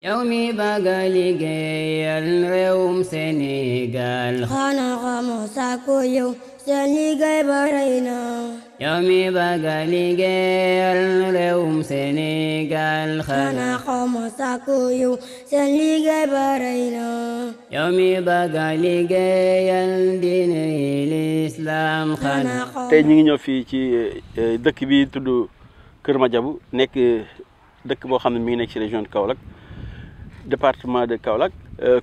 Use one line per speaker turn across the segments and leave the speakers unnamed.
yow mi bëgg a liggéeyal réewum Sénégal
xanaa xamoo sàkku yiw seen liggéey ba rëy na
yow mi bëgg a liggéeyal réewum Sénégal
xanaa xamoo sàkku yiw seen liggéey ba rëy na
yow mi bëgg a liggéeyal diine l'islam
xanaa
tey ñu ngi ñëw fii ci dëkk bi tudd Kër Madiabou nekk dëkk boo xam ne mi ngi nekk ci région de Kaolack département de Kaolack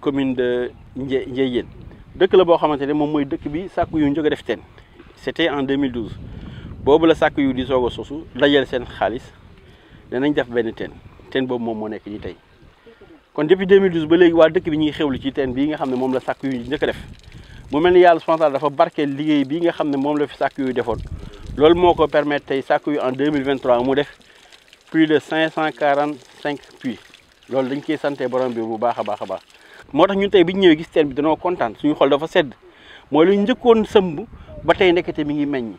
commune de Ndiédiène dëkk la boo xamante ne moom mooy dëkk bi sàkku yu njëkk a def teen c'était en 2012 boobu la sàkku yu di soog a sosu dajale seen xaalis danañ def benn teen boobu moom moo nekk nii tey kon depuis 2012 ba léegi waa dëkk bi ñu ngi xewlu ci teen bii nga xam ne moom la sàkku yu njëkk a def mu mel ni yàlla subhanahu dafa barkeel liggéey bii nga xam ne moom la fi sàkku yu defoon loolu moo ko permettre tey sàkku yu en 2023 mu def plus de 545 puits loolu dañ koy sante borom bi bu baax a baax a baax moo tax ñun tey bi ñu ñëwee gis teen bi danoo kontaan suñu xol dafa sedd mooy lu njëkkoon sëmb ba tey ndekete mi ngi meññ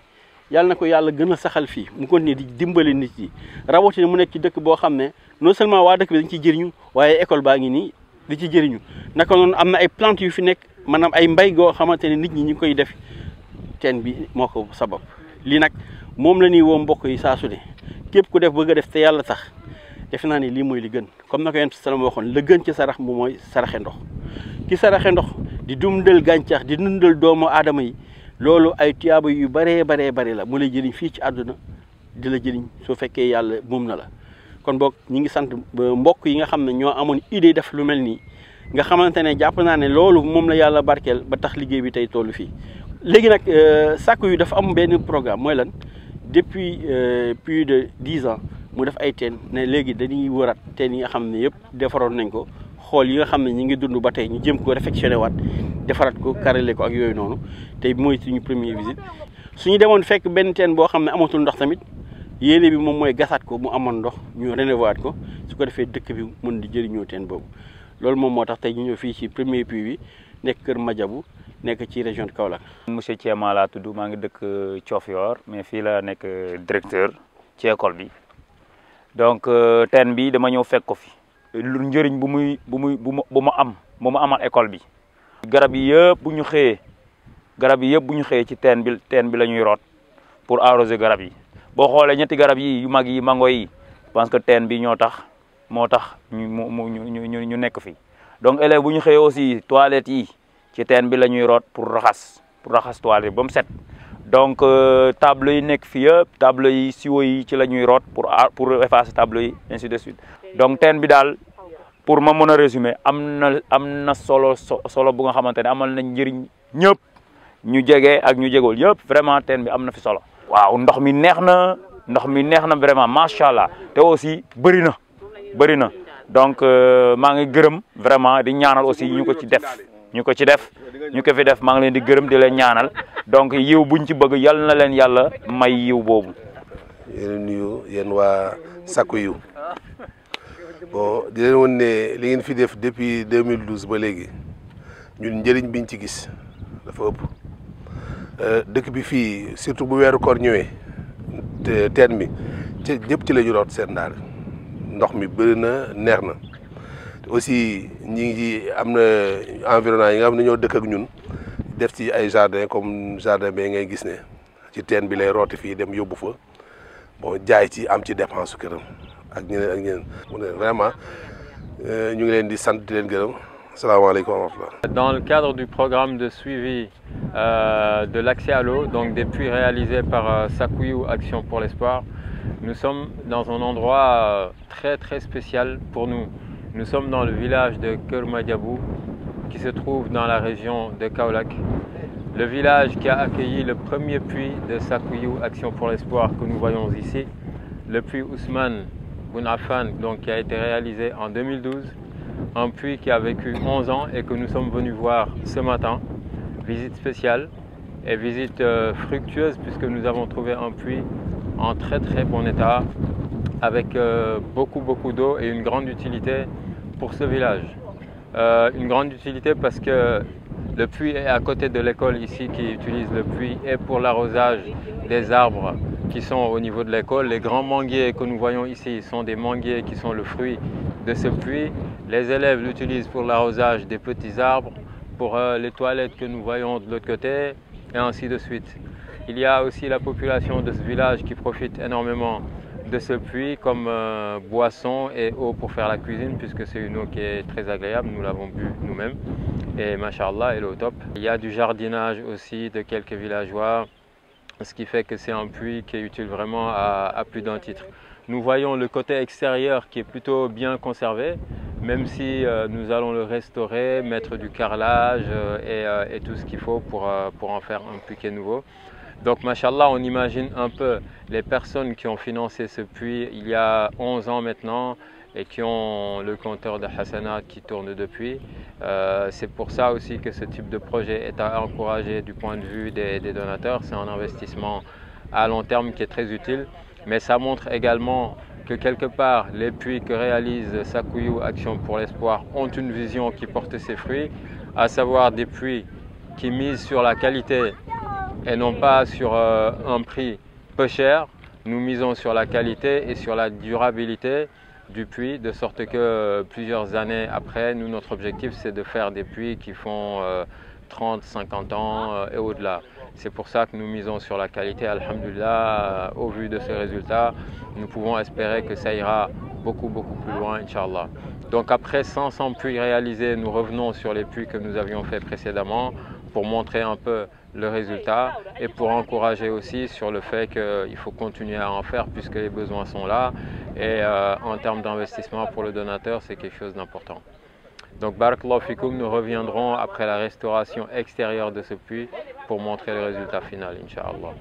yàlla na ko yàlla gën a saxal fii mu continuer di dimbali nit yi rawatina mu nekk ci dëkk boo xam ne non seulement waa dëkk bi dañ ciy jëriñu waaye école baa ngi nii di ci jëriñu naka noonu am na ay plantes yu fi nekk maanaam ay mbay goo xamante ne nit ñi ñu koy def teen bi moo ko sabab lii nag moom la ñuy woo mbokk yi saa su ne képp ku def bëgg a def te yàlla tax defe naa ni lii mooy li gën comme na ko yonent salaam waxoon la gën ci sarax mu mooy saraxe ndox ki saraxe ndox di dundal gàncax di dundal doomu aadama yi loolu ay tuyaaba yu baree la mu lay jëriñ fii ci àdduna di la jëriñ soo fekkee yàlla moom na la kon boog ñi ngi sant mbokk yi nga xam ne ñoo amoon idée def lu mel nii nga xamante ne jàpp naa ne loolu moom la yàlla barkeel ba tax liggéey bi tey tollu fii léegi nag sàkku yu dafa am benn programme mooy lan depuis plus de 10 ans mu def ay teen ne léegi dañuy wëraat teen yi nga xam ne yëpp defaroon nañ ko xool yi nga xam ne ñi ngi dund ba tey ñu jëm ko réfectionné waat defaraat ko carrelé ko ak yooyu noonu tey mooy suñu première visite suñu demoon fekk benn teen boo xam ne amatul ndox tamit yéene bi moom mooy gasaat ko mu amoon ndox ñu rénové waat ko su ko defee dëkk bi mën di jëriñoo teen boobu loolu moom moo tax tey ñu ñëw fii ci premier puits bi nekk Kër Madiabou nekk ci région de Kaolack.
monsieur Thiema laa tudd maa ngi dëkk Diofior mais fii la nekk directeur ci école bi donc teen bi dama ñëw fekk ko fi lu njëriñ bu ma amal école bi. garab yi yëpp bu ñu xëyee ci teen bi la ñuy root pour arroser garab yi boo xoolee ñetti garab yi yu mag yi mango yi parce que teen bi moo tax ñu nekk fi donc élèves bu ñu xëyee aussi toilettes yi ci teen bi la ñuy root pour raxas toilette ba mu set donc tableau yi nekk fi yëpp tableau yi siwo yi ci la ñuy root pour effacer tableau yi ainsi de suite donc teen bi daal pour ma mën a résumer am na solo bu nga xamante ne amal na njëriñ ñëpp ñu jege ak ñu jegul yëpp vraiment teen bi am na fi solo. waaw ndox mi neex na vraiment macha allah te aussi bëri na donc maa ngi gërëm vraiment di ñaanal aussi ñu ko fi def maa ngi leen di gërëm di leen ñaanal donc yiw buñ ci bëgg yal na leen yàlla may yiw boobu.
yéen nuyu yéen waa sàkku yiw bon di leen woon ne li ngeen fi def depuis 2012 ba léegi ñun njëriñ biñ ci gis dafa ëpp dëkk bi fii surtout bu weeru koor ñëwee te teen bi ci ñëpp ci la ñu root seen ndaal ndox mi bëri na neex na aussi ñi ngi am na environnement yi nga xam ne ñoo dëkk ak ñun def ci ay jardin comme jardin bi ngay gis ne ci teen bi lay rooti fii dem yóbbu fa bon jaay ci am ci dépense su këram ak ñeneen mu ne vraiment ñu ngi leen di sant di leen gërëm salaamaaleykum wa rahmatulah.
Dans le cadre du programme de suivi de l'accès à l'eau, donc des puits réalisés par Sàkku Yiw Action pour l'Espoir, nous sommes dans un endroit très spécial pour nous. Nous sommes dans le village de Kër Madiabou qui se trouve dans la région de Kaolack. Le village qui a accueilli le premier puits de Sàkku Yiw Action pour l'Espoir que nous voyons ici, le puits Ousmane Boun Affan, donc qui a été réalisé en 2012, un puits qui a vécu 11 ans et que nous sommes venus voir ce matin. Visite spéciale et visite fructueuse puisque nous avons trouvé un puits en très bon état avec beaucoup d'eau et une grande utilité pour ce village. Une grande utilité parce que le puits est à côté de l'école ici qui utilise le puits et pour l'arrosage des arbres qui sont au niveau de l'école. Les grands manguiers que nous voyons ici sont des manguiers qui sont le fruit de ce puits. Les élèves l'utilisent pour l'arrosage des petits arbres, pour les toilettes que nous voyons de l'autre côté, et ainsi de suite. Il y a aussi la population de ce village qui profite énormément de ce puits comme boisson et eau pour faire la cuisine, puisque c'est une eau qui est très agréable, nous l'avons bu nous-mêmes. Et machallah, elle est au top. Il y a du jardinage aussi de quelques villageois, ce qui fait que c'est un puits qui est utile vraiment à plus d'un titre. Nous voyons le côté extérieur qui est plutôt bien conservé, même si nous allons le restaurer, mettre du carrelage et tout ce qu'il faut pour en faire un puits qui est nouveau. Donc, machallah, on imagine un peu les personnes qui ont financé ce puits il y a 11 ans maintenant et qui ont le compteur de Hassanat qui tourne depuis. C'est pour ça aussi que ce type de projet est à encourager du point de vue des donateurs. C'est un investissement à long terme qui est très utile, mais ça montre également que quelque part, les puits que réalise Sakuyu Action pour l'Espoir ont une vision qui porte ses fruits, à savoir des puits qui misent sur la qualité et non pas sur un prix peu cher. Nous misons sur la qualité et sur la durabilité du puits, de sorte que plusieurs années après, notre objectif c'est de faire des puits qui font 30, 50 ans et au-delà. C'est pour ça que nous misons sur la qualité. Alhamdulillah, au vu de ce résultat, nous pouvons espérer que ça ira beaucoup plus loin, Inch'Allah. Donc après 500 puits réalisés, nous revenons sur les puits que nous avions fait précédemment pour montrer un peu le résultat et pour encourager aussi sur le fait qu'il faut continuer à en faire puisque les besoins sont là et en termes d'investissement pour le donateur, c'est quelque chose d'important. Donc Barakallahu Fikoum, nous reviendrons après la restauration extérieure de ce puits pour montrer le résultat final, Inch'Allah.